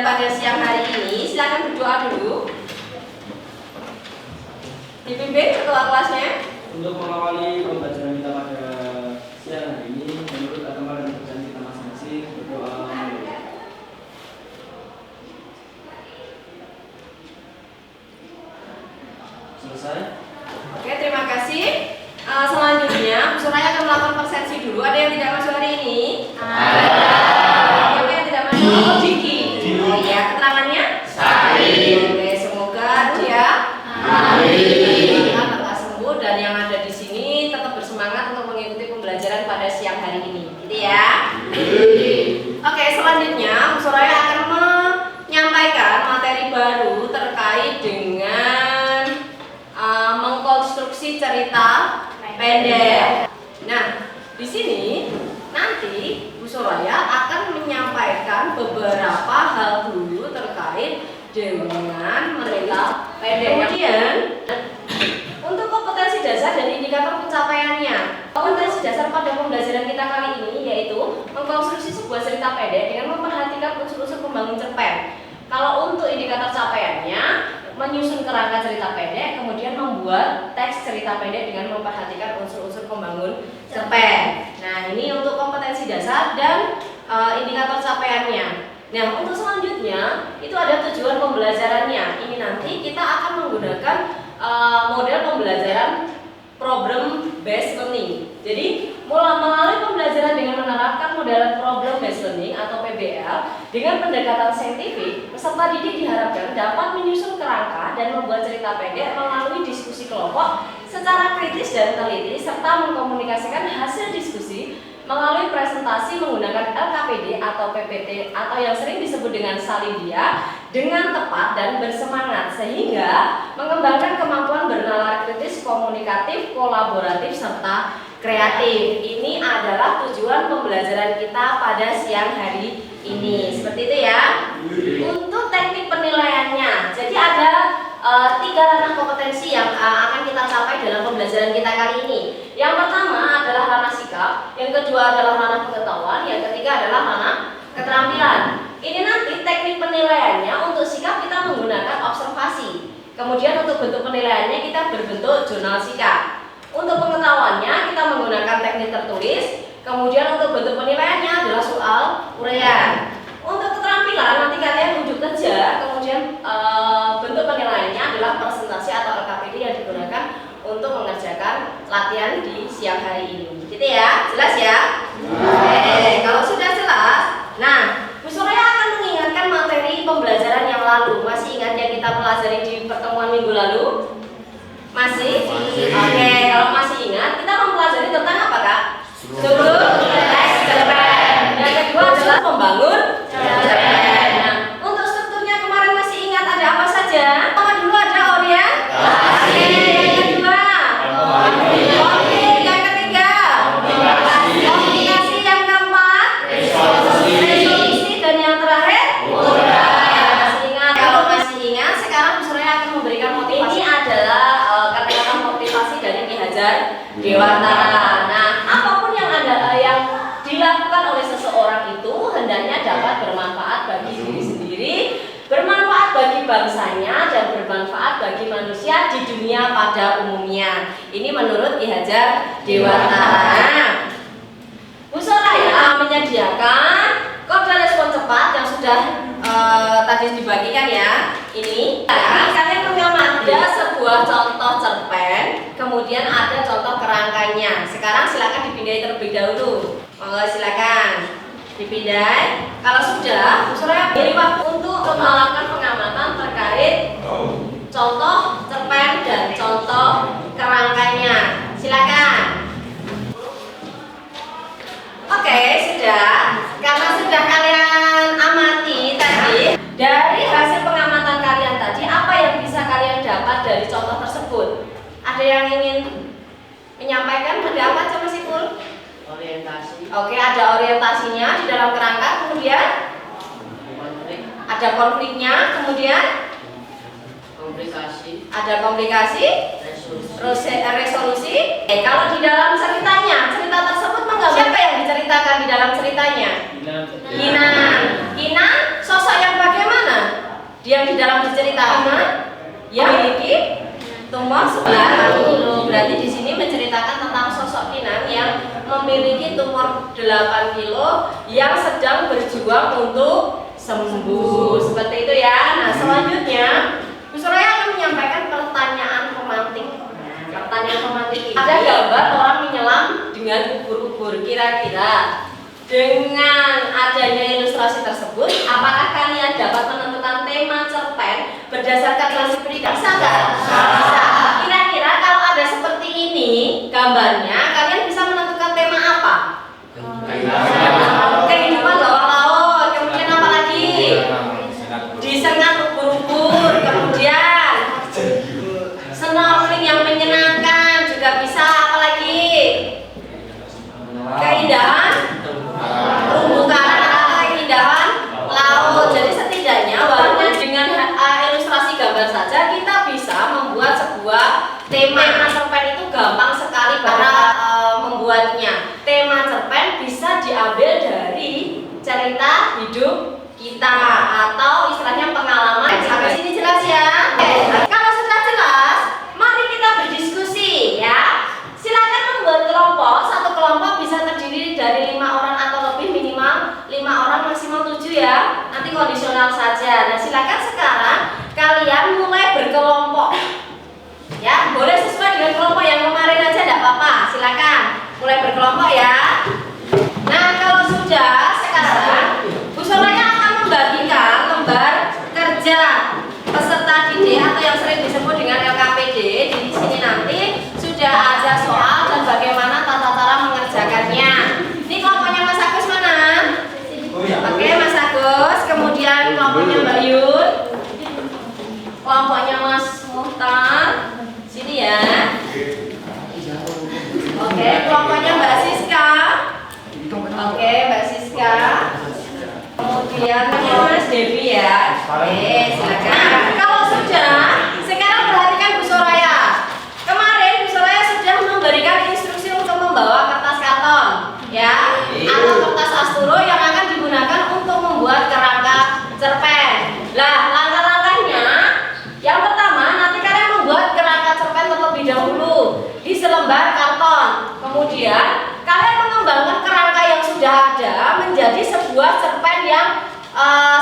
pembelajaran pada siang hari ini. Silakan berdoa dulu. Dipimpin ketua kelasnya. Untuk mengawali pembelajaran kita pada siang hari ini, menurut agama dan kepercayaan kita masing-masing, berdoa. Selesai. Oke, terima kasih. Selanjutnya, Bu Soraya akan melakukan persensi dulu. Ada yang tidak masuk hari ini? Ada. Siapa yang tidak masuk? Oh, Diki. Oh iya, keterangannya? Sari. Oke, semoga dia tetap sembuh dan yang ada di sini tetap bersemangat untuk mengikuti pembelajaran pada siang hari ini. Gitu ya. Oke, selanjutnya Bu Soraya akan menyampaikan materi baru terkait dengan mengkonstruksi cerita pendek. Nah, di sini nanti Bu Soraya akan menyampaikan beberapa hal dulu terkait dengan cerita pendek. Kemudian untuk kompetensi dasar dan indikator pencapaiannya. Kompetensi dasar pada pembelajaran kita kali ini yaitu mengkonstruksi sebuah cerita pendek dengan memperhatikan unsur-unsur pembangun cerpen. Kalau untuk indikator capaiannya, menyusun kerangka cerita pendek, kemudian membuat teks cerita pendek dengan memperhatikan unsur-unsur pembangun cerpen. Nah, ini untuk kompetensi dasar dan indikator capaiannya. Nah, untuk selanjutnya itu ada tujuan pembelajarannya. Ini nanti kita akan menggunakan model pembelajaran problem based learning. Jadi melalui pembelajaran dengan menerapkan model problem based learning atau PBL dengan pendekatan saintifik, peserta didik diharapkan dapat menyusun kerangka dan membuat cerita pendek melalui diskusi kelompok secara kritis dan teliti serta mengkomunikasikan hasil diskusi melalui presentasi menggunakan LKPD atau PPT atau yang sering disebut dengan Salidia dengan tepat dan bersemangat sehingga mengembangkan kemampuan bernalar kritis, komunikatif, kolaboratif, serta kreatif. Ini adalah tujuan pembelajaran kita pada siang hari ini. Seperti itu ya. Untuk teknik penilaiannya, jadi ada 3 ranah kompetensi yang akan kita capai dalam pembelajaran kita kali ini. Yang pertama adalah ranah sikap, yang kedua adalah ranah pengetahuan, yang ketiga adalah ranah keterampilan. Ini nanti teknik penilaiannya untuk sikap kita menggunakan observasi. Kemudian untuk bentuk penilaiannya kita berbentuk jurnal sikap. Untuk pengetahuannya kita menggunakan teknik tertulis. Kemudian untuk bentuk penilaiannya adalah soal uraian. Untuk keterampilan nanti kalian unjuk kerja. Kemudian bentuk penilaiannya adalah presentasi atau LKPD yang digunakan untuk mengerjakan latihan di siang hari ini. Gitu ya, jelas ya? Oke, kalau sudah jelas, nah Bu Soraya akan mengingatkan materi pembelajaran yang lalu. Masih ingat yang kita pelajari di pertemuan minggu lalu? Masih? Oke, kalau masih ingat, kita mempelajari tentang apa Kak? Struktur teks cerpen. Yang kedua adalah membangun cerpen. Nah, untuk strukturnya kemarin masih ingat ada apa saja? Pertama dulu ada orientasi. Yang kedua konflik. Yang ketiga komunikasi. Yang keempat resolusi. Dan yang terakhir masih ingat. Kalau masih ingat, sekarang Bu Soraya akan memberikan motivasi. Ini adalah kata-kata motivasi dari Ki Hajar Dewantara. Nah, apapun yang dilakukan oleh seseorang itu hendaknya dapat bermanfaat bagi diri sendiri, bermanfaat bagi bangsanya, dan bermanfaat bagi manusia di dunia pada umumnya. Ini menurut Ki Hajar Dewantara. Bu Soraya menyediakan kode respon cepat yang sudah tadi dibagikan ya. Ini kalian mengamati ada sebuah contoh cerpen, kemudian ada contoh kerangkanya. Sekarang silakan dipindai terlebih dahulu. Monggo silakan dipindai. Kalau sudah, Bu Soraya beri waktu untuk melakukan pengamatan terkait contoh cerpen dan contoh kerangkanya. Silakan. Oke, sudah. Karena sudah kalian amati tadi, dari hasil pengamatan kalian tadi, apa yang bisa kalian dapat dari contoh tersebut? Ada yang ingin menyampaikan? Ada apa coba Mas Ipul? Orientasi. Oke, ada orientasinya di dalam kerangka, kemudian ada konfliknya, kemudian Komplikasi. ada komplikasi, resolusi. Kalau di dalam ceritanya, cerita tersebut menggambarkan siapa yang diceritakan di dalam ceritanya? Kinan. Kinan, sosok yang bagaimana? yang di dalam diceritakan yang memiliki tumor 9 berarti di sini menceritakan tentang sosok Kinang yang memiliki tumor 8 kilo yang sedang berjuang untuk sembuh seperti itu ya. Nah selanjutnya Bu Soraya akan menyampaikan pertanyaan romantik. Pertanyaan romantik ini ada gambar orang menyelam dengan ubur-ubur. Kira-kira dengan adanya ilustrasi tersebut, apakah kalian dapat menentukan tema cerpen berdasarkan transkripsi pendidikan? Bisa nggak? Bisa. Kira-kira kalau ada seperti ini gambarnya, kalian bisa menentukan tema apa? Kehidupan bawah laut. Kemudian apa lagi? Disengat ubur-ubur. Kemudian snorkeling yang menyenangkan juga bisa. Apa lagi? Keindahan terumbu karang atau keindahan laut. Jadi setidaknya walaupun dengan ilustrasi gambar saja kita bisa membuat sebuah tema cerpen. Itu gampang sekali para membuatnya. Tema cerpen bisa diambil dari cerita hidup kita atau istilahnya pengalaman. Sampai sini jelas ya? Oke. Kalau sudah jelas, mari kita berdiskusi ya. Silakan membuat kelompok. Satu kelompok bisa terdiri dari 5 orang atau lebih, minimal 5 orang, maksimal 7 ya. Nanti kondisional saja. Nah silakan sekarang kalian mulai berkelompok. Ya, boleh sesuai dengan kelompok yang kemarin aja, tidak apa-apa. Silakan mulai berkelompok ya. Nah kalau sudah, sekarang Bu Soraya akan membagikan lembar kerja peserta didik atau yang sering disebut dengan LKPD. Di sini nanti sudah ada soal dan bagaimana tata cara mengerjakannya. Ini kelompoknya Mas Agus mana? Oke Mas Agus, kemudian kelompoknya Mbak Yun, kelompoknya Mas Muhtar, sini ya. Oke, kelompoknya Mbak Siska. Oke, Mbak Siska. Kemudian Mas Devi ya. Oke, silakan. Kalau sudah, sekarang perhatikan Bu Soraya. Kemarin Bu Soraya sudah memberikan instruksi untuk membawa kertas karton, ya, atau kertas asturo yang akan digunakan untuk membuat kerangka cerpen. Lah, langkah-langkahnya, yang pertama nanti kalian membuat kerangka cerpen terlebih dahulu di selembar karton. Kemudian kalian mengembangkan kerangka yang sudah ada menjadi sebuah cerpen yang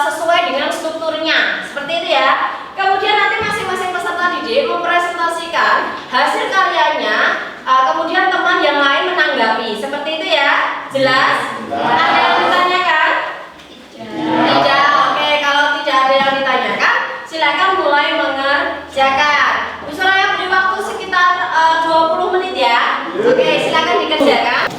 sesuai dengan strukturnya, seperti itu ya. Kemudian nanti masing-masing peserta didik mempresentasikan hasil karyanya, kemudian teman yang lain menanggapi, seperti itu ya. Jelas? Ada yang ditanyakan? Tidak. Oke, kalau tidak ada yang ditanyakan, silakan mulai mengerjakan. Bu Soraya beri waktu sekitar 20 menit ya. Oke, silakan dikerjakan.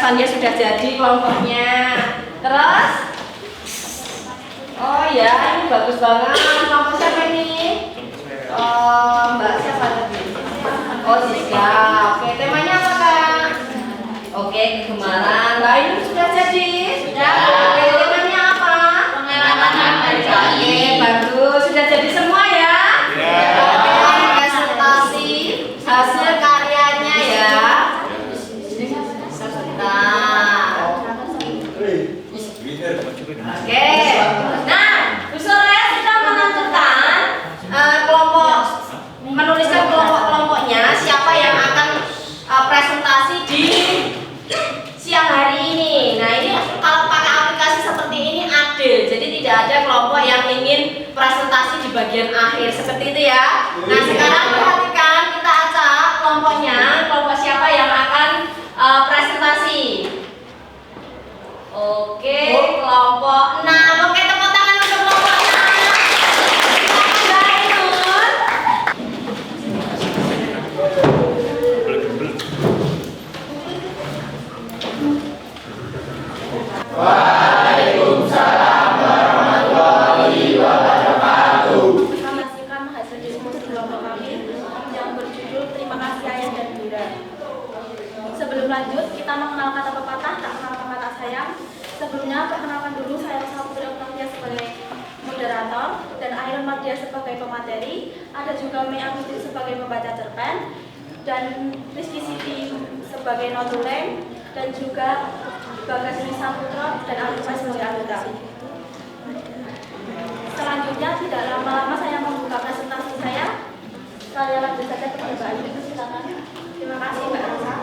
lukisannya sudah jadi kelompoknya. Terus? Oh ya, ini bagus banget. Kelompok siapa ini? Mbak siapa tadi? Oh, Siska. Oke, temanya apa Kak? Oke, kegemaran. Nah, ini sudah jadi? Sudah. Oke, temanya apa? Pengalaman Oke, bagus. Sudah jadi semua ya? Oke, presentasi hasil karyanya ya. Sebentar. Oke. Nah, Bu Soraya sudah menentukan kelompok, menuliskan kelompok-kelompoknya siapa yang akan presentasi di siang hari ini. Nah, ini kalau pakai aplikasi seperti ini adil. Jadi tidak ada kelompok yang ingin presentasi di bagian akhir seperti itu ya. Nah, sekarang perhatikan, kita acak kelompoknya, kelompok siapa yang akan presentasi. Oke, kelompok 6. Oke, tepuk tangan untuk kelompok 6. Mbak Ainun. Waalaikumsalam warahmatullahi wabarakatuh. Informasikan hasil diskusi kelompok kami yang berjudul Terima Kasih Ayah dan Bunda. Sebelum lanjut, kita mengenal kata pepatah, tak kenal maka tak sayang. Sebelumnya, perkenalkan dulu saya Rosa Putri Octavia sebagai moderator dan Airan Mardia sebagai pemateri. Ada juga Mei Agusti sebagai pembaca cerpen dan Rizky Siti sebagai notulen dan juga Bagas Dwi Saputra dan Alifah sebagai anggota. Selanjutnya, tidak lama-lama saya membuka presentasi saya. Saya lanjut saja kepada Mbak Ayu. Silakan. Terima kasih Mbak Rosa.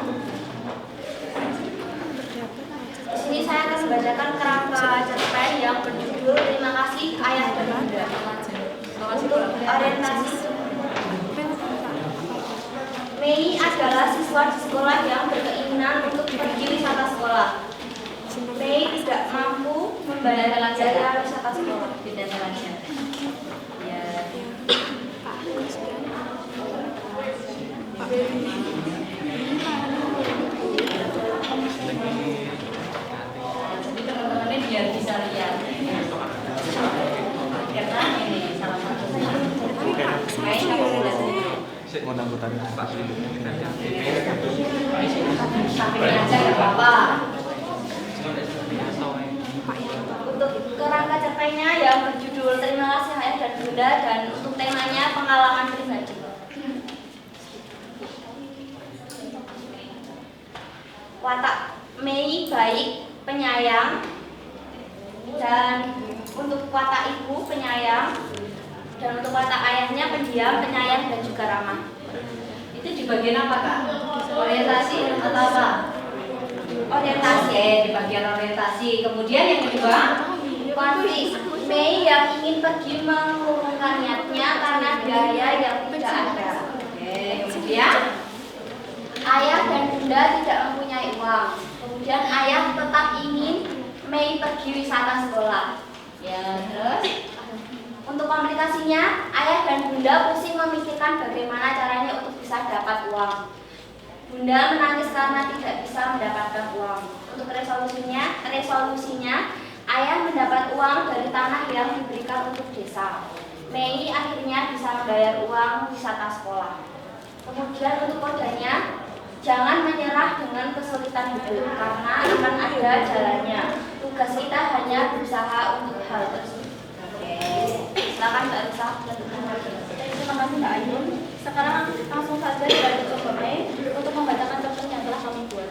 Di sini saya akan membacakan kerangka cerpen yang berjudul Terima Kasih Ayah dan Bunda. Untuk orientasi, Mei adalah siswa di sekolah yang berkeinginan untuk pergi wisata sekolah. Mei tidak mampu membayar biaya wisata sekolah. Tidak saja. Ya. Jadi teman-teman ini biar bisa lihat. Karena ini salah satu. Main kamu lihat. Sampingnya aja nggak apa-apa. Untuk kerangka cerpennya yang berjudul Terima Kasih Ayah dan Bunda dan untuk temanya pengalaman pribadi. Watak Mei baik, penyayang, dan untuk watak ibu penyayang, dan untuk watak ayahnya pendiam, penyayang, dan juga ramah. Itu di bagian apa Kak? Orientasi atau apa? Orientasi. Oke, di bagian orientasi. Kemudian yang kedua, Konflik. Mei yang ingin pergi mengurungkan niatnya karena biaya yang tidak ada. oke, kemudian Ayah dan bunda tidak mempunyai uang. Kemudian ayah tetap ingin Mei pergi wisata sekolah. ya terus Untuk komplikasinya, ayah dan bunda pusing memikirkan bagaimana caranya untuk bisa dapat uang. Bunda menangis karena tidak bisa mendapatkan uang. Untuk resolusinya, ayah mendapat uang dari tanah yang diberikan untuk desa. Mei akhirnya bisa membayar uang wisata sekolah. Kemudian untuk kodenya, jangan menyerah dengan kesulitan hidup karena akan ada jalannya. Tugas kita hanya berusaha untuk hal tersebut. oke. Silakan Mbak Risa. Terima kasih Mbak Ayu. Sekarang langsung saja dilanjut ke Mbak Mei untuk membacakan cerpen yang telah kami buat.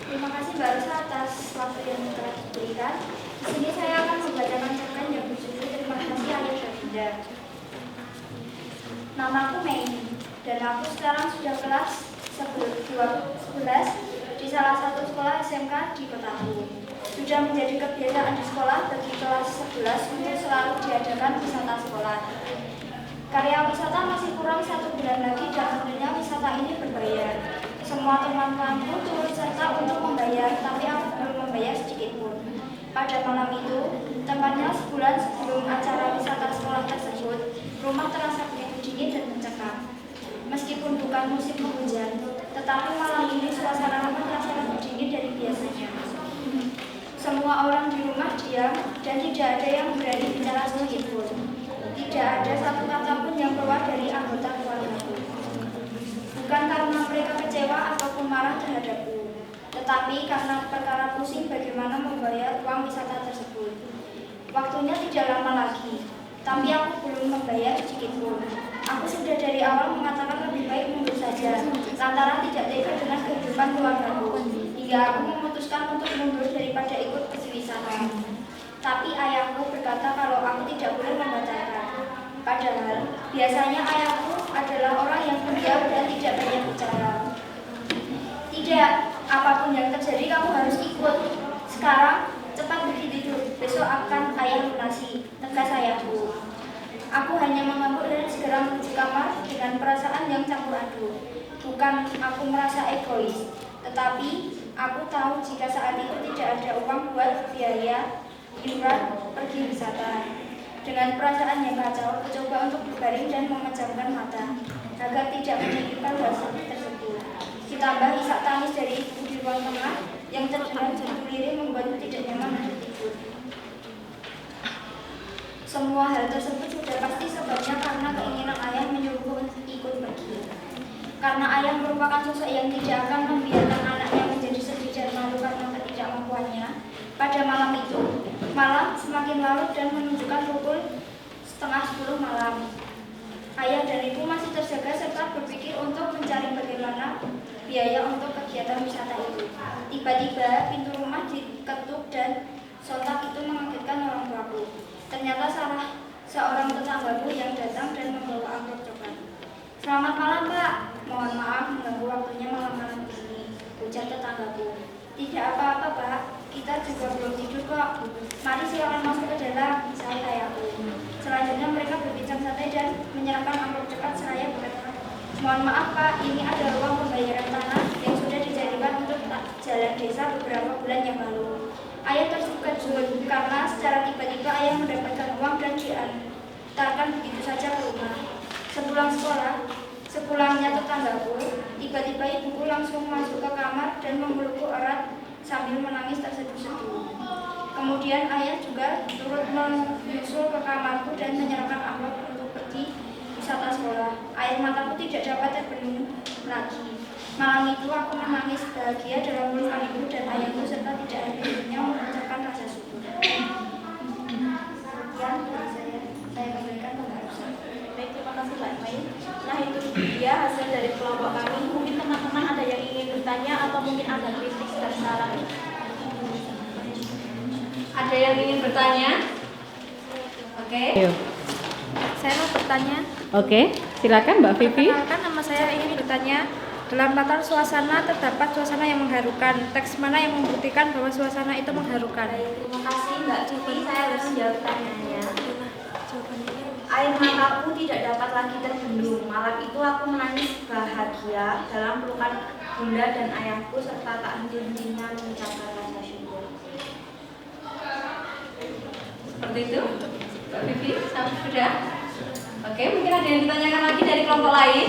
Terima kasih Mbak Risa atas waktu yang telah diberikan. Di sini saya akan membacakan cerpen yang berjudul Terima Kasih Ayah dan Bunda. Namaku Mei dan aku sekarang sudah kelas 11 di salah satu sekolah SMK di kotaku. Sudah menjadi kebiasaan di sekolah bagi kelas 11 untuk selalu diadakan wisata sekolah. Karya wisata masih kurang 1 bulan lagi dan tentunya wisata ini berbayar. Semua teman-temanku turut serta untuk membayar, tapi aku belum membayar sedikit pun. Pada malam itu, tepatnya sebulan sebelum acara wisata sekolah tersebut, rumah terasa begitu dingin dan mencekam. Meskipun bukan musim penghujan, tetapi malam ini suasana rumah terasa lebih dingin dari satu kata pun yang keluar dari anggota keluargaku. Bukan karena mereka kecewa ataupun marah terhadapku, tetapi karena perkara pusing bagaimana membayar uang wisata tersebut. Waktunya tidak lama lagi, tapi aku belum membayar sedikitpun. Aku sudah dari awal mengatakan lebih baik mundur saja, lantaran tidak tega dengan kehidupan keluargaku, hingga aku memutuskan untuk mundur daripada ikut pergi wisata. Tapi ayahku berkata kalau aku tidak boleh membatalkan. Padahal biasanya ayahku adalah orang yang pendiam dan tidak banyak bicara. Tidak, apapun yang terjadi kamu harus ikut. Sekarang cepat pergi tidur, besok akan ayah lunasi, tegas ayahku. Aku hanya mengangguk dan segera menuju kamar dengan perasaan yang campur aduk. Bukan aku merasa egois, tetapi aku tahu jika saat itu tidak ada uang buat biaya iuran pergi wisata. Dengan perasaan yang kacau, aku coba untuk berbaring dan memejamkan mata agar tidak memikirkan hal tersebut. Ditambah isak tangis dari ibu di ruang tengah yang terdengar jatuh lirih membuatku tidak nyaman untuk tidur. Semua hal tersebut sudah pasti sebabnya karena keinginan ayah menyuruhku ikut pergi. Karena ayah merupakan sosok yang tidak akan membiarkan anaknya menjadi sedih dan malu karena ketidakmampuannya. Pada malam itu, malam semakin larut dan menunjukkan pukul 9:30 malam. Ayah dan ibu masih terjaga serta berpikir untuk mencari bagaimana biaya untuk kegiatan wisata itu. Tiba-tiba pintu rumah diketuk dan sontak itu mengagetkan orang tuaku. Ternyata salah seorang tetanggaku yang datang dan membawa amplop coklat. "Selamat malam, Pak. Mohon maaf mengganggu waktunya malam-malam ini," ujar tetanggaku. "Tidak apa-apa, Pak. Kita juga belum tidur kok. Mari silakan masuk ke dalam," sahut ayahku. Selanjutnya mereka berbincang santai dan menyerahkan amplop coklat seraya berkata, "Mohon maaf, Pak. Ini adalah uang pembayaran tanah yang sudah dijadikan untuk jalan desa beberapa bulan yang lalu." Ayah terkejut karena secara tiba-tiba ayah mendapatkan uang dan diantarkan begitu saja ke rumah. Sepulangnya tetanggaku, tiba-tiba ibuku langsung masuk ke kamar dan memelukku erat sambil menangis terseduh-seduh. Kemudian ayah juga turut menyusul ke kamarku dan menyerahkan amplop untuk pergi wisata sekolah. Air mataku tidak dapat terbendung lagi. Malam itu aku menangis bahagia dalam pelukan ibu dan ayahku serta tidak henti-hentinya mengucapkan rasa syukur. Sekian dari saya kembalikan ke Mbak Rosa. Baik, terima kasih Mbak Mai. Nah, itu dia hasil dari kelompok kami. Mungkin teman-teman ada yang ingin bertanya atau mungkin ada kritik dan saran. Ada yang ingin bertanya? Oke. Saya mau bertanya. Oke, silakan Mbak Vivi. Perkenalkan, nama saya ingin bertanya. Dalam latar suasana terdapat suasana yang mengharukan. Teks mana yang membuktikan bahwa suasana itu mengharukan? Terima kasih Mbak Vivi. Saya harus menjawab pertanyaannya. Air mataku tidak dapat lagi terbendung. Malam itu aku menangis bahagia dalam pelukan bunda dan ayahku serta tak henti-hentinya mengucapkan rasa syukur. Seperti itu, Mbak Vivi, sudah? Oke, mungkin ada yang ditanyakan lagi dari kelompok lain?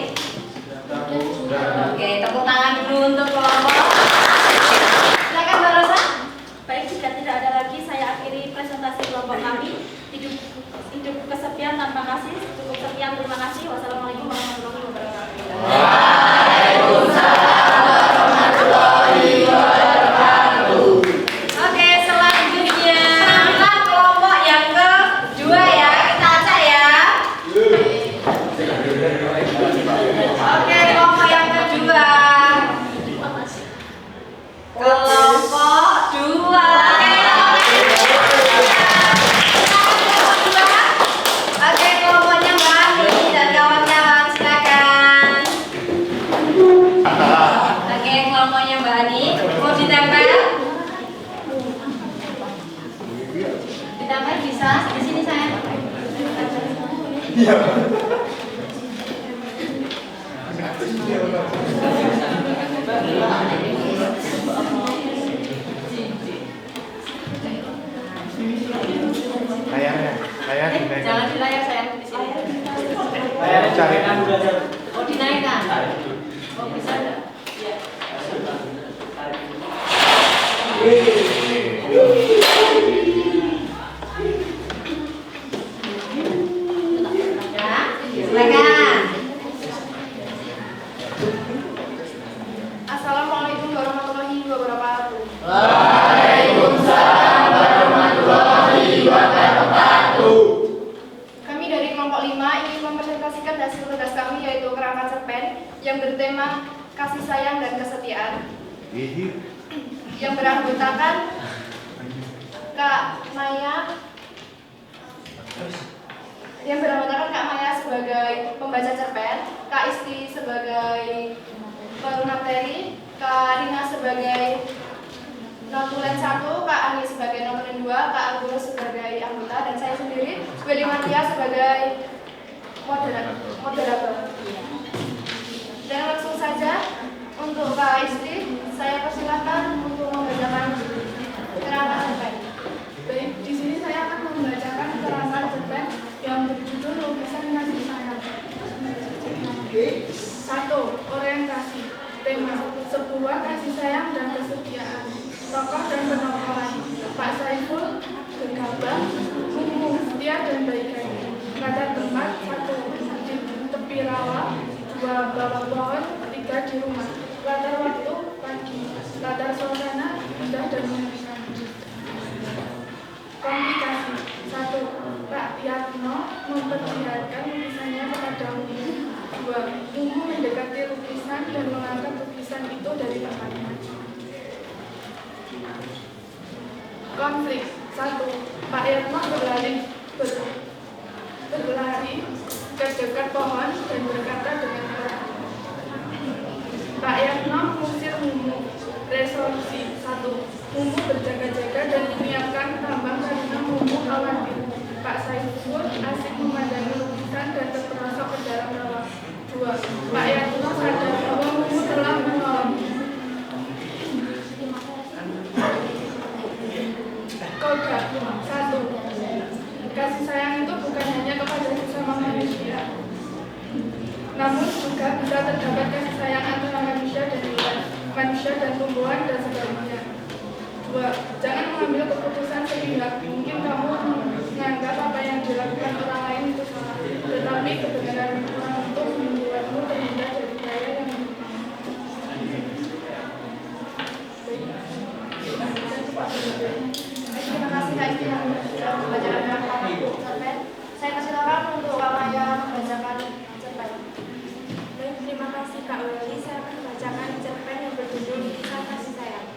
Oke, tepuk tangan dulu untuk kelompok. Silakan Mbak Rosa. Baik, jika tidak ada lagi, saya akhiri presentasi kelompok kami. Hidup kesepian tanpa kasih. Cukup sekian, terima kasih. Wassalamualaikum warahmatullahi wabarakatuh. Waalaikumsalam warahmatullahi wabarakatuh. Oke, selanjutnya kita kelompok yang kedua ya, kita acak ya. Oke, kelompok yang kedua. Kelompok dua. Oke, kelompoknya Mbak Ani dan kawan-kawan, silakan. Oke, kelompoknya Mbak Ani mau ditempel? Ditempel bisa di sini saya. Jangan di layar saya di sini. Oh, dinaikkan. Oh, bisa enggak? Iya. Ya. yang beranggotakan Kak Maya sebagai pembaca cerpen, Kak Isti sebagai pemateri, Kak Rina sebagai notulen 1, Kak Ani sebagai notulen 2, Kak Agus sebagai anggota, dan saya sendiri Willy Matia sebagai moderator. Dan langsung saja untuk Kak Isti, saya persilahkan untuk membacakan keterangan cerpen. Baik, di sini saya akan membacakan keterangan cerpen yang berjudul Lukisan Kasih Sayang. 1. Orientasi. Tema: sebuah kasih sayang dan kesetiaan. Tokoh dan penokohan: Pak Saiful, gegabah, Mumu, setia dan baik hati. Latar tempat: 1. Di tepi rawa, 2. Bawah pohon, 3. Di rumah. Latar waktu: pagi. Latar suasana: indah dan menyenangkan. Komplikasi: 1. Pak Yatno memperlihatkan lukisannya kepada Mumu. 2. Mumu mendekati lukisan dan mengangkat lukisan itu dari tempatnya. Konflik: 1. Pak Yatno berlari ke dekat pohon dan berkata dengan keras. Pak Yatno mengusir Mumu. Resolusi: 1. Mumu berjaga-jaga dan menyiapkan tambang karena Mumu khawatir Pak Saiful asik memandangi lukisan dan terperosok ke dalam rawa. 2. Pak Yatno sadar bahwa Mumu telah menolong. Koda: 1. Kasih sayang itu bukan hanya kepada sesama manusia, namun juga bisa terdapat kasih sayang antara manusia dan hewan, manusia dan tumbuhan, dan sebaliknya. 2. Jangan mengambil keputusan sepihak. Mungkin kamu menganggap apa yang dilakukan orang lain itu salah, tetapi kebenaran orang itu membuatmu terhindar dari bahaya yang Terima kasih Kak Isti yang sudah membacakan cerpen. Saya persilakan untuk Kak Maya membacakan cerpen. Baik, terima kasih Kak Weli. Saya akan membacakan cerpen yang berjudul Lukisan Kasih Sayang.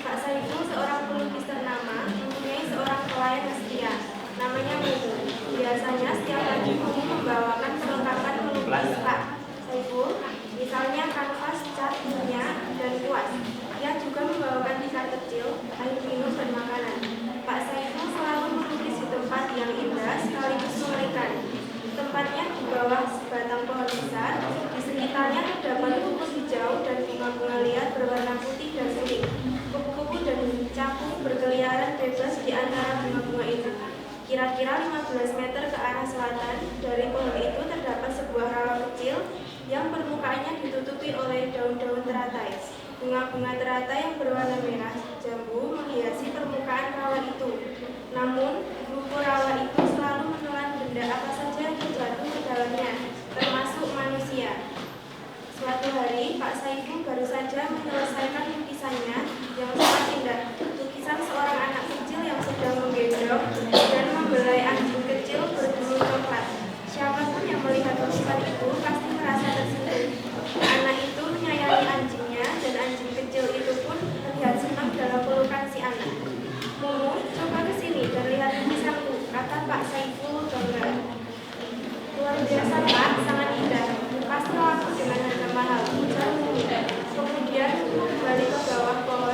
Pak Saiful, seorang pelukis ternama, mempunyai seorang pelayan setia. Namanya Mumu. Biasanya setiap pagi Mumu membawakan perlengkapan melukis Pak Saiful, misalnya kanvas, cat, minyak, dan kuas. Ia juga membawakan tikar kecil, air minum, dan makanan. Pak Saiful selalu melukis di tempat yang indah sekaligus mengerikan. Tempatnya di bawah sebatang pohon besar, di sekitarnya terdapat rumput hijau dan bunga-bunga liar berwarna putih dan kuning. Kupu-kupu dan capung berkeliaran bebas di antara bunga-bunga itu. Kira-kira 15 meter ke arah selatan, dari pohon itu terdapat sebuah rawa kecil yang permukaannya ditutupi oleh daun-daun teratai. Bunga-bunga teratai yang berwarna merah jambu menghiasi permukaan rawa itu. Namun, rumput rawa itu selalu menelan benda apa saja yang jatuh ke dalamnya, termasuk manusia. Suatu hari, Pak Saiful baru saja menyelesaikan lukisannya yang sangat indah. Lukisan seorang anak kecil yang sedang menggendong dan membelai anjing kecil berbulu coklat. Siapapun yang melihat lukisan itu pasti merasa tersentuh. Anak itu menyayangi anjingnya dan anjing kecil itu pun terlihat senang dalam pelukan si anak. Mumu, coba ke sini dan lihat lukisanku, kata Pak Saiful bangga. Luar biasa Pak, sangat indah. Pasti laku dengan harga mahal. Kemudian kembali ke bawah pohon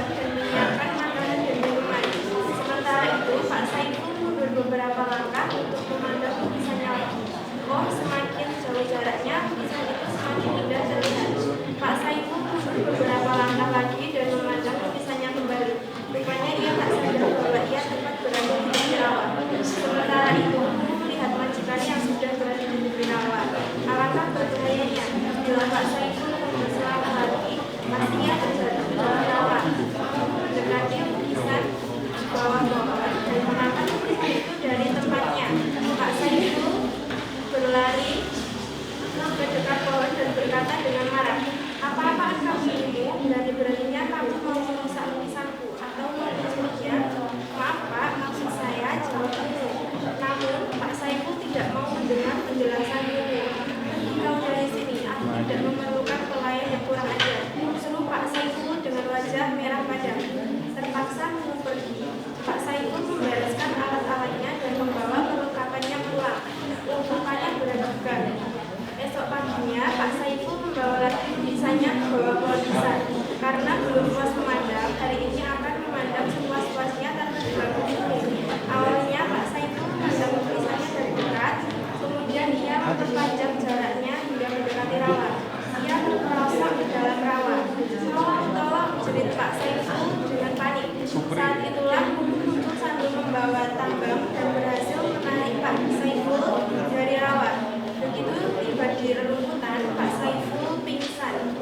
Saat itulah muncul sambil membawa tambang dan berhasil menarik Pak Saiful dari rawa. Begitu tiba di rerumputan, Pak Saiful pingsan.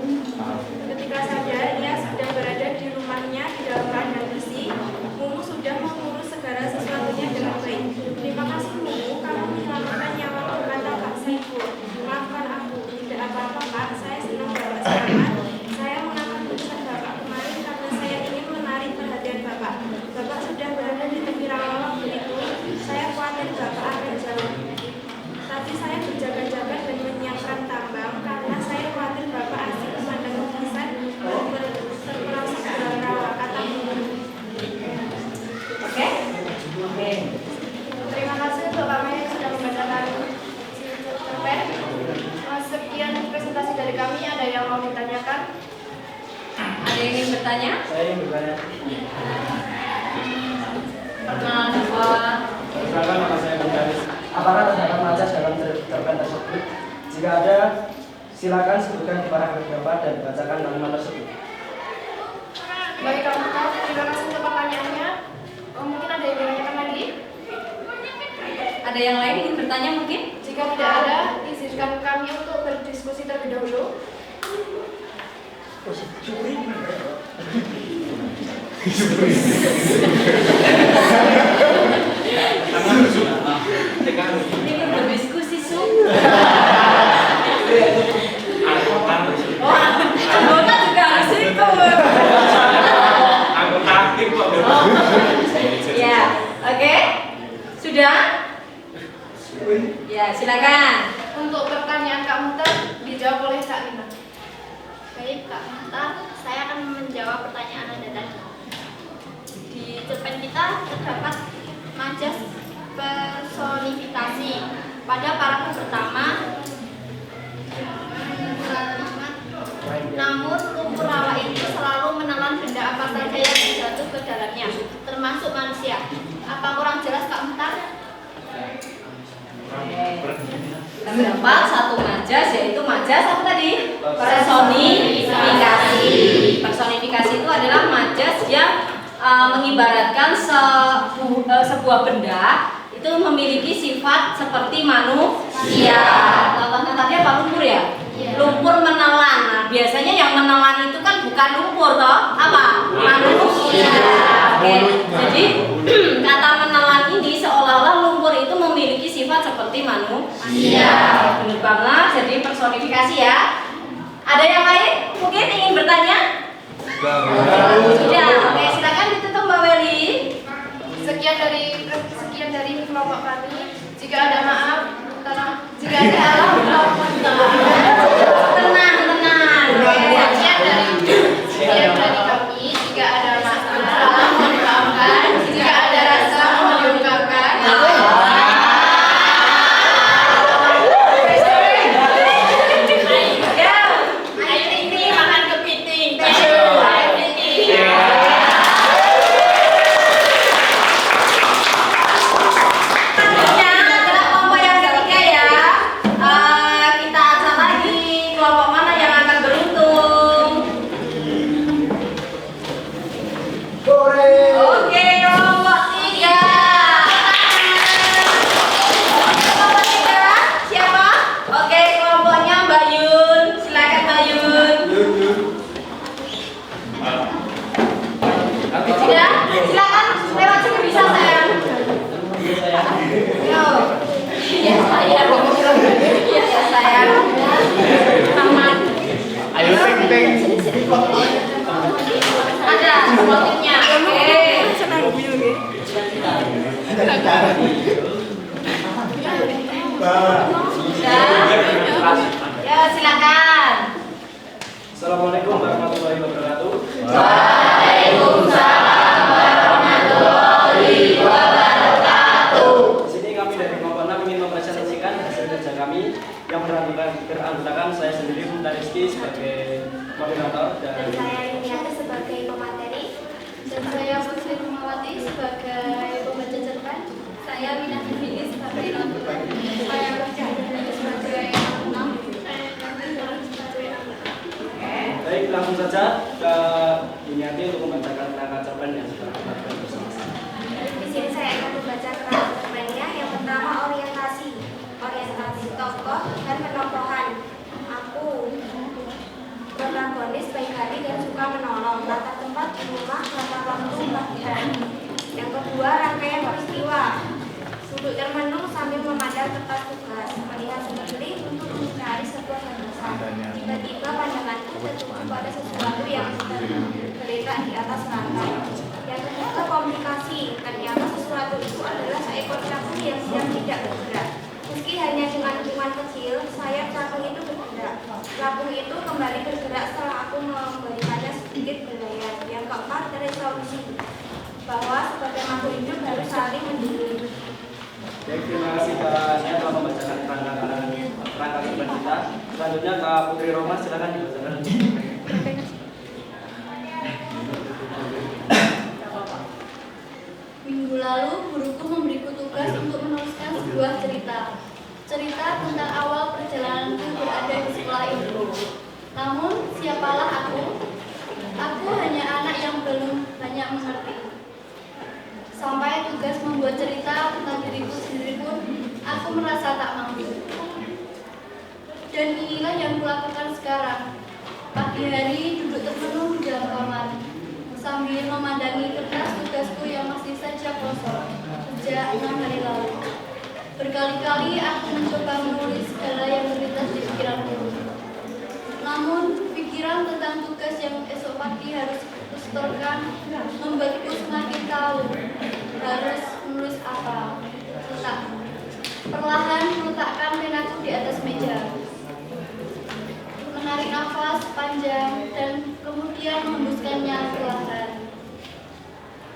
Ketika sadar, ia sedang berada di rumahnya di dalam keadaan bersih. Mumu sudah mengurus segala sesuatunya dengan baik. Terima kasih Mumu, kamu menyelamatkan nyawaku, kata Pak Saiful. Maafkan aku, tidak apa-apa Pak, saya senang Bapak selamat. Saya mengaku tulisan Bapak kemarin karena saya ingin menarik perhatian Bapak. Bapak sudah berada di tepi rawa waktu itu, saya khawatir Bapak akan jauh. Tapi saya berjaga-jaga dan menyiapkan tambang karena saya khawatir Bapak asik memandang lukisan terperosok dalam rawa, kata Mumu. Oke? Terima kasih untuk Pak Maya yang sudah membacakan cerpen. Sekian presentasi dari kami. Ada yang mau ditanyakan? Ada yang ingin bertanya? Saya ingin bertanya. Perkenalan Bapak. Silakan, maka saya mencari. Apakah terdapat majas dalam cerpen tersebut? Jika ada, silakan sebutkan di paragraf berapa dan bacakan kalimat tersebut. Baik, Kak Muta, terima kasih untuk pertanyaannya. Mungkin ada yang ditanyakan lagi? Ada yang lain ingin bertanya mungkin? Jika tidak ada, izinkan kami untuk berdiskusi terlebih dahulu. Ingin berdiskusi Su. Oh, anggota juga harus ikut. Ya, oke. Sudah? Ya, silakan. Untuk pertanyaan Kak Muta, dijawab oleh Kak Lina. Baik, Kak Muta, saya akan menjawab pertanyaan Anda tadi. Di cerpen kita terdapat majas personifikasi. Pada paragraf pertama, namun lumpur rawa itu selalu menelan benda apa saja yang jatuh ke dalamnya, termasuk manusia. Apa kurang jelas, Kak Muta? Terdapat satu majas, yaitu majas apa tadi? Personifikasi. Personifikasi itu adalah majas yang mengibaratkan sebuah benda itu memiliki sifat seperti manusia. Contohnya tadi apa? Lumpur ya? Lumpur menelan. Nah, biasanya yang menelan itu kan bukan lumpur toh, apa? Manusia. Oke. Jadi kata menelan ini seolah-olah lumpur itu memiliki sifat seperti manusia. Benar banget. Jadi personifikasi ya. Ada yang lain? Mungkin ingin bertanya? Sudah. Oke, silakan ditutup Mbak Weli. Sekian dari kelompok kami. Jika ada maaf, jika ada salah, Tenang. sekian dari kami. Jika ada masalah, mohon dimaafkan. Jika ada rasa, mohon diungkapkan. Ayo ini makan kepiting. Selanjutnya adalah kelompok yang ketiga ya. Kita acak lagi kelompok mana yang akan beruntung. Oke, kelompok tiga. Kelompok tiga siapa? Oke, kelompoknya Mbak Yun. Silakan Mbak Yun. Sudah? Silakan lewat sini bisa sayang. Yo. Iya sayang. Iya sayang. Aman. Ayo ting. Ada motifnya. Oke. Sudah? Ya, silakan. Assalamualaikum warahmatullahi wabarakatuh. Waalaikumsalam warahmatullahi wabarakatuh. Di sini kami dari kelompok 6 ingin mempresentasikan hasil kerja kami yang beranggotakan saya sendiri Munta Rizky sebagai moderator Dan dan saya Yuniati sebagai pemateri. Dan saya Putri Rumawati sebagai pembaca cerpen. Saya Winati Fili sebagai notulen. Saya Berjaya sebagai enam. Saya Nanti sebagai anak. baik langsung saja ke Yuniati untuk membacakan naskah cerpen yang sudah baik dan suka menolong. Latar tempat di rumah, latar waktu pagi hari. Yang kedua, rangkaian peristiwa. Duduk termenung sambil memandang kertas tugas, melihat sekeliling untuk mencari sebuah gagasan. Tiba-tiba pandanganku tertuju pada sesuatu yang tergeletak di atas lantai. Yang ketiga, komunikasi. Ternyata sesuatu itu adalah seekor capung yang sedang tidak bergerak. Meski hanya dengan hitungan kecil, sayap capung itu bergerak. Capung itu kembali bergerak setelah aku memberikannya sedikit belayan. Yang keempat, resolusi bahwa sebagai makhluk hidup harus saling mendukung. Baik, terima kasih Kak. Saya telah membacakan kerangka kehidupan kita. Selanjutnya Kak Putri Roma, silakan dibacakan. Minggu lalu, guruku memberiku tugas untuk menuliskan sebuah cerita. Cerita tentang awal perjalananku berada di sekolah itu. Namun, siapalah aku? Aku hanya anak yang belum banyak mengerti. Sampai tugas membuat cerita tentang diriku sendiri pun, aku merasa tak mampu. Dan inilah yang kulakukan sekarang. Pagi hari duduk termenung di dalam kamar, sambil memandangi kertas tugasku yang masih saja kosong sejak 6 hari lalu. Berkali-kali aku mencoba menulis segala yang terlintas di pikiranku. Namun, pikiran tentang tugas yang esok pagi harus kusetorkan membuatku semakin tahu harus menulis apa. Perlahan meletakkan penaku di atas meja, menarik nafas panjang dan kemudian menghembuskannya perlahan.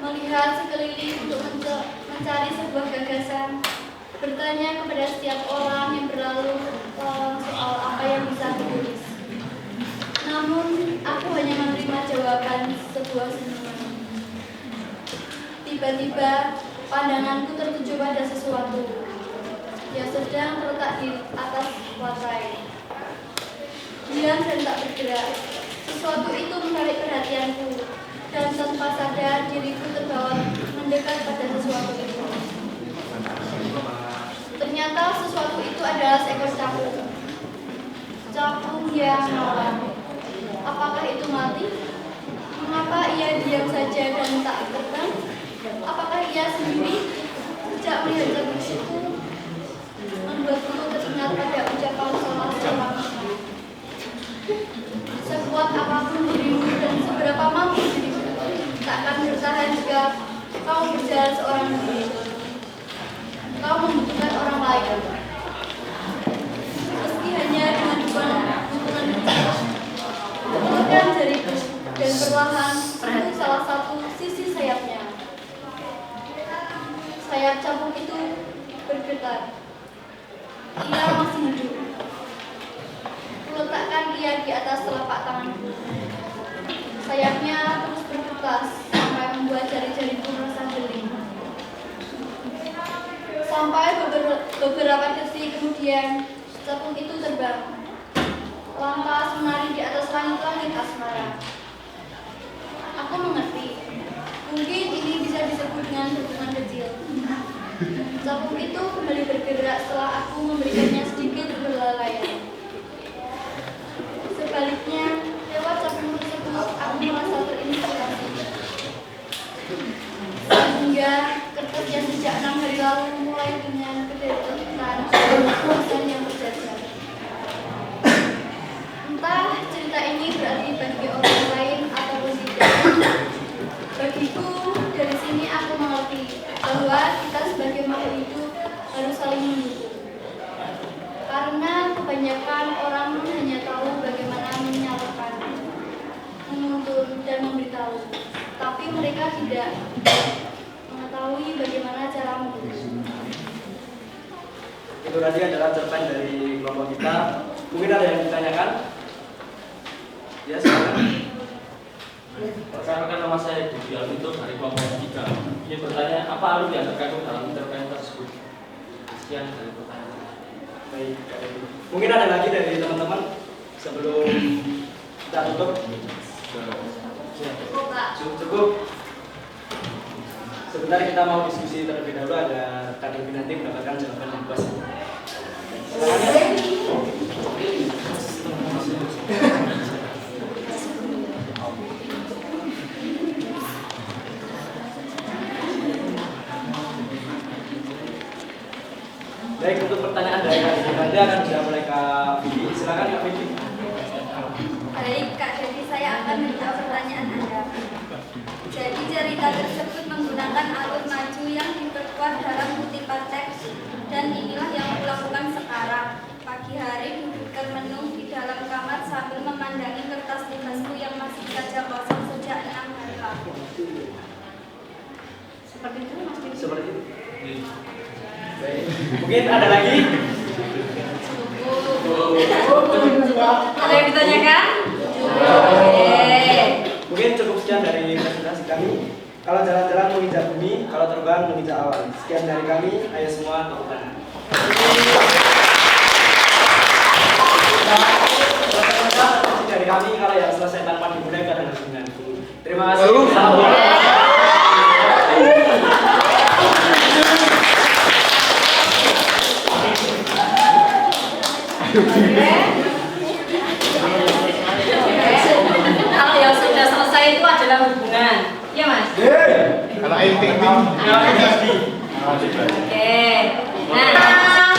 Melihat sekeliling untuk mencari sebuah gagasan, bertanya kepada setiap orang yang berlalu soal apa yang bisa ditulis. Namun, aku hanya menerima jawaban sebuah senyuman. Tiba-tiba, pandanganku tertuju pada sesuatu yang sedang terletak di atas lantai. Diam dan tak bergerak. Sesuatu itu menarik perhatianku, dan tanpa sadar diriku terbawa mendekat pada sesuatu itu. Ternyata sesuatu itu adalah seekor capung. Capung yang malam. Apakah itu mati? Mengapa ia diam saja dan tak terbang? Apakah ia sendiri? Sejak melihat capung itu, membuatku teringat pada ucapan salah seorang. Sekuat apapun dirimu dan seberapa mampu dirimu, takkan bertahan jika kau berjalan seorang diri. Kau membutuhkan orang lain. Meski hanya dengan dukungan kecil, tekan jariku dan perlahan sentuh salah satu sisi sayapnya. Sayap capung itu bergetar. Ia masih hidup. Kuletakkan ia di atas telapak tanganku. Sayapnya terus bergetas sampai membuat jari-jariku merasa geli. Sampai beberapa detik kemudian, capung itu terbang. Lantas menari di atas langit-langit asmara. Aku mengerti. Mungkin ini bisa disebut dengan hubungan kecil. Capung itu kembali bergerak setelah aku memberikannya sedikit berlalayan. Sebaliknya, lewat capung tersebut aku merasa terinspirasi. Sehingga kertas yang sejak 6 hari lalu mulai dengan kedekatan dan yang berjajar. Entah cerita ini berarti bagi orang lain ataupun tidak. Bagiku, dari sini aku mengerti bahwa kita sebagai makhluk hidup harus saling mendukung. Karena kebanyakan orang hanya tahu bagaimana menyalurkan, menuntun dan memberitahu, tapi mereka tidak mengetahui bagaimana cara mendukung. Itu tadi adalah cerpen dari kelompok kita. Mungkin ada yang ditanyakan? Ya, silakan. Perkenalkan, nama saya Budi Alvito dari kelompok 3. Ingin bertanya, apa arus yang terkandung dalam cerpen tersebut? Sekian dari pertanyaan. Baik, mungkin ada lagi dari teman-teman sebelum kita tutup. Cukup, Pak. Cukup. Sebentar kita mau diskusi terlebih dahulu agar Kak Dewi nanti mendapatkan jawaban yang puas. Silakan. Baik, untuk pertanyaan dari Kak Vivi nanti akan dijawab oleh Kak Vivi. Silakan Kak Vivi. Baik, Kak, jadi saya akan menjawab pertanyaan Anda. Jadi cerita tersebut menggunakan alur maju yang diperkuat dalam kutipan teks, dan inilah yang kulakukan sekarang. Pagi hari duduk menung di dalam kamar sambil memandangi kertas tugasku yang masih saja kosong sejak 6 hari lalu. Seperti itu Mas Didi. Seperti itu. Baik. Mungkin ada lagi? Ada yang ditanyakan? Oke. Mungkin cukup sekian dari presentasi kami. Kalau jalan-jalan menginjak bumi, kalau terbang menginjak awan. Sekian dari kami. Ayo semua tepuk tangan. Dari kami, kalau yang selesai tanpa dimulai karena dengan. Terima kasih. Kalau yang sudah selesai itu adalah hubungan, ya Mas? Kalau air ting-ting. Oke. Nah,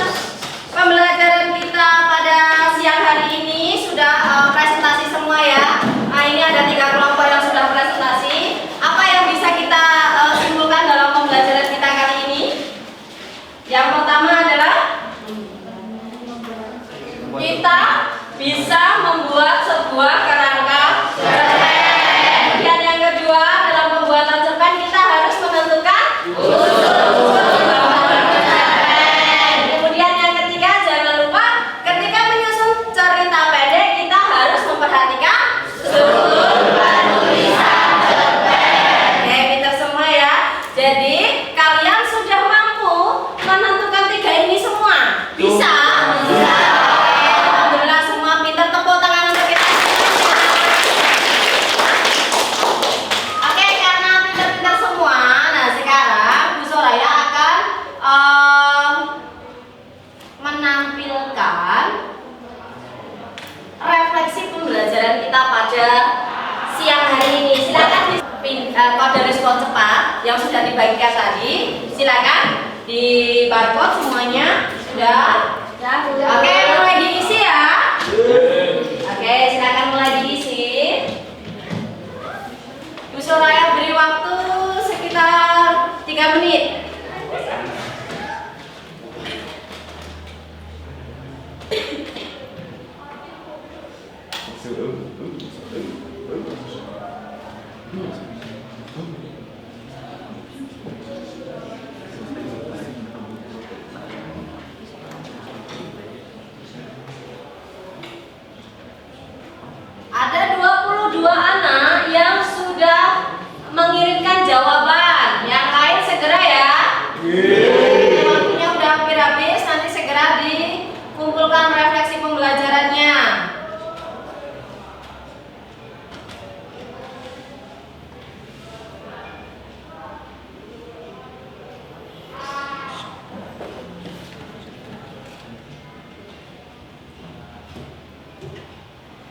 pembelajaran kita pada siang hari ini sudah presentasi semua ya. Nah, ini ada 3 kelompok yang sudah presentasi. Apa yang bisa kita simpulkan dalam pembelajaran kita kali ini? Yang pertama adalah kita bisa membuat sebuah kerangka cerpen. Kemudian yang kedua, dalam pembuatan cerpen kita harus menentukan unsur. Kemudian yang ketiga, jangan lupa ketika menyusun cerita pendek kita harus memperhatikan struktur penulisan cerpen. Oke, pintar semua ya. Jadi kalian sudah mampu menentukan 3 ini semua? Bisa? Bisa. Alhamdulillah semua pintar, tepuk tangan untuk kita. Oke, karena pintar-pintar semua, nah sekarang Bu Soraya akan menampilkan refleksi pembelajaran kita pada siang hari ini. Silakan kode respon cepat yang sudah dibagikan tadi. Silakan di barcode semuanya sudah. Oke, mulai diisi ya. Oke, silakan mulai diisi. Bu Soraya beri waktu sekitar 3 menit. Ada 22 anak yang sudah mengirimkan jawaban. Yang lain segera ya. Waktunya udah hampir habis, nanti segera dikumpulkan refleksi pembelajarannya.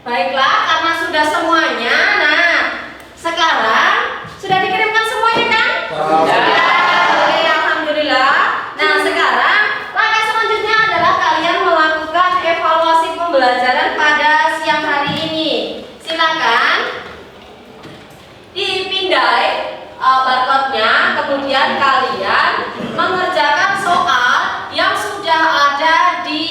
Baiklah, karena sudah semuanya. Nah, sekarang sudah dikirimkan semuanya kan? Ya, oke, alhamdulillah. Nah, sekarang langkah selanjutnya adalah kalian melakukan evaluasi pembelajaran pada siang hari ini. Silakan dipindai barcode-nya, kemudian kalian mengerjakan soal yang sudah ada di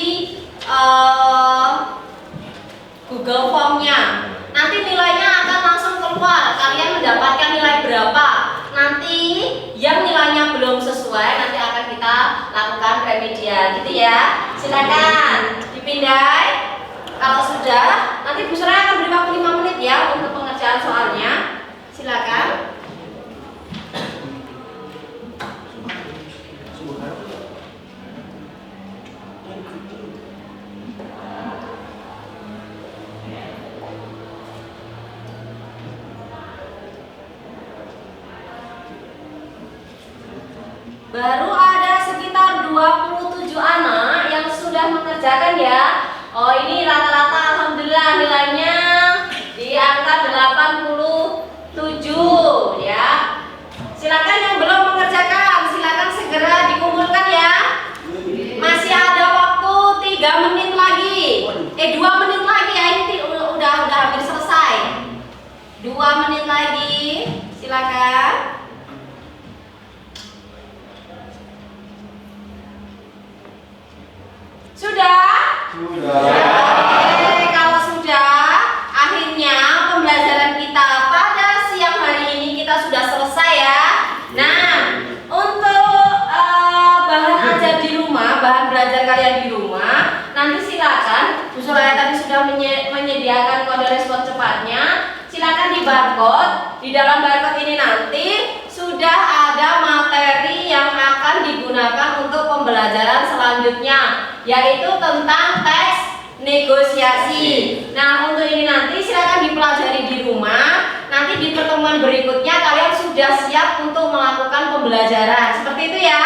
Google Form-nya. Nanti nilainya akan langsung keluar. Kalian mendapatkan nilai berapa? Nanti yang nilainya belum sesuai nanti akan kita lakukan remedial, gitu ya. Silakan dipindai. Kalau sudah, nanti Bu Soraya akan beri waktu 5 menit ya untuk pengerjaan soalnya. Silakan. Baru ada sekitar 27 anak yang sudah mengerjakan ya. Oh, ini rata-rata alhamdulillah nilainya di angka 87 ya. Silakan yang belum mengerjakan, silakan segera dikumpulkan ya. Masih pembelajaran selanjutnya, yaitu tentang teks negosiasi. Nah, untuk ini nanti silakan dipelajari di rumah. Nanti di pertemuan berikutnya kalian sudah siap untuk melakukan pembelajaran. Seperti itu ya?